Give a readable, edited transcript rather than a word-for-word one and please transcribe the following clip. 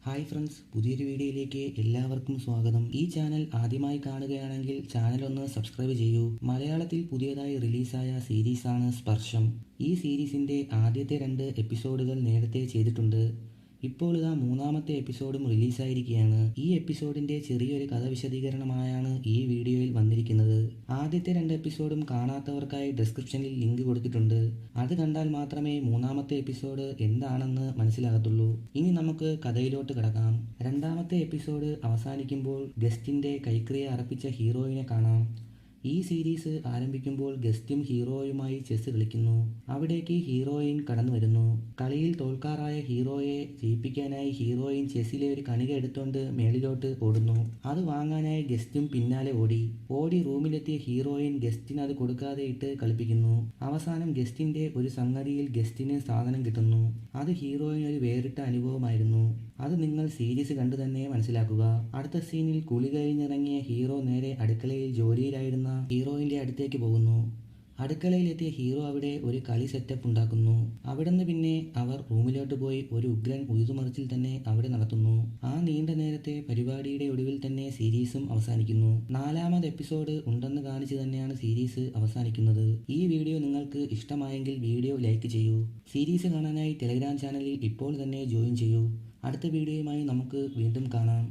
Hi friends, പുതിയൊരു വീഡിയോയിലേക്ക് എല്ലാവർക്കും സ്വാഗതം. ഈ ചാനൽ ആദ്യമായി കാണുകയാണെങ്കിൽ ചാനൽ ഒന്ന് സബ്സ്ക്രൈബ് ചെയ്യൂ. മലയാളത്തിൽ പുതിയതായി റിലീസായ സീരീസാണ് സ്പർശം. ഈ സീരീസിൻ്റെ ആദ്യത്തെ 2 എപ്പിസോഡുകൾ നേരത്തെ ചെയ്തിട്ടുണ്ട്. ഇപ്പോൾ ഇതാ മൂന്നാമത്തെ എപ്പിസോഡും റിലീസായിരിക്കുകയാണ്. ഈ എപ്പിസോഡിൻ്റെ ചെറിയൊരു കഥ വിശദീകരണമായാണ് ഈ വീഡിയോയിൽ വന്നിരിക്കുന്നത്. ആദ്യത്തെ 2 എപ്പിസോഡും കാണാത്തവർക്കായി ഡിസ്ക്രിപ്ഷനിൽ ലിങ്ക് കൊടുത്തിട്ടുണ്ട്. അത് കണ്ടാൽ മാത്രമേ മൂന്നാമത്തെ എപ്പിസോഡ് എന്താണെന്ന് മനസ്സിലാകത്തുള്ളൂ. ഇനി നമുക്ക് കഥയിലോട്ട് കടക്കാം. രണ്ടാമത്തെ എപ്പിസോഡ് അവസാനിക്കുമ്പോൾ ഗസ്റ്റിൻ്റെ കൈക്രിയ അർപ്പിച്ച ഹീറോയിനെ കാണാം. ഈ സീരീസ് ആരംഭിക്കുമ്പോൾ ഗസ്റ്റും ഹീറോയുമായി ചെസ്സ് കളിക്കുന്നു. അവിടേക്ക് ഹീറോയിൻ കടന്നു വരുന്നു. കളിയിൽ തോൽക്കാറായ ഹീറോയെ ജയിപ്പിക്കാനായി ഹീറോയിൻ ചെസ്സിലെ ഒരു കണിക എടുത്തുകൊണ്ട് മേളിലോട്ട് ഓടുന്നു. അത് വാങ്ങാനായി ഗസ്റ്റും പിന്നാലെ ഓടി റൂമിലെത്തിയ ഹീറോയിൻ ഗസ്റ്റിന് അത് കൊടുക്കാതെ ഇട്ട് കളിപ്പിക്കുന്നു. അവസാനം ഗസ്റ്റിൻ്റെ ഒരു സംഗതിയിൽ ഗസ്റ്റിന് സാധനം കിട്ടുന്നു. അത് ഹീറോയിന് ഒരു വേറിട്ട അനുഭവമായിരുന്നു. അത് നിങ്ങൾ സീരീസ് കണ്ടു തന്നെ മനസ്സിലാക്കുക. അടുത്ത സീനിൽ കുളി കഴിഞ്ഞിറങ്ങിയ ഹീറോ നേരെ അടുക്കളയിൽ ജോലിയിലായിരുന്ന ഹീറോയിൻ്റെ അടുത്തേക്ക് പോകുന്നു. അടുക്കളയിലെത്തിയ ഹീറോ അവിടെ ഒരു കളി സെറ്റപ്പ് ഉണ്ടാക്കുന്നു. അവിടുന്ന് പിന്നെ അവർ റൂമിലോട്ട് പോയി ഒരു ഉഗ്രൻ ഉഴുതുമറിച്ചിൽ തന്നെ അവിടെ നടത്തുന്നു. ആ നീണ്ട നേരത്തെ പരിപാടിയുടെ ഒടുവിൽ തന്നെ സീരീസും അവസാനിക്കുന്നു. 4ാമത് എപ്പിസോഡ് ഉണ്ടെന്ന് കാണിച്ച് തന്നെയാണ് സീരീസ് അവസാനിക്കുന്നത്. ഈ വീഡിയോ നിങ്ങൾക്ക് ഇഷ്ടമായെങ്കിൽ വീഡിയോ ലൈക്ക് ചെയ്യൂ. സീരീസ് കാണാനായി ടെലിഗ്രാം ചാനലിൽ ഇപ്പോൾ തന്നെ ജോയിൻ ചെയ്യൂ. അടുത്ത വീഡിയോയുമായി നമുക്ക് വീണ്ടും കാണാം.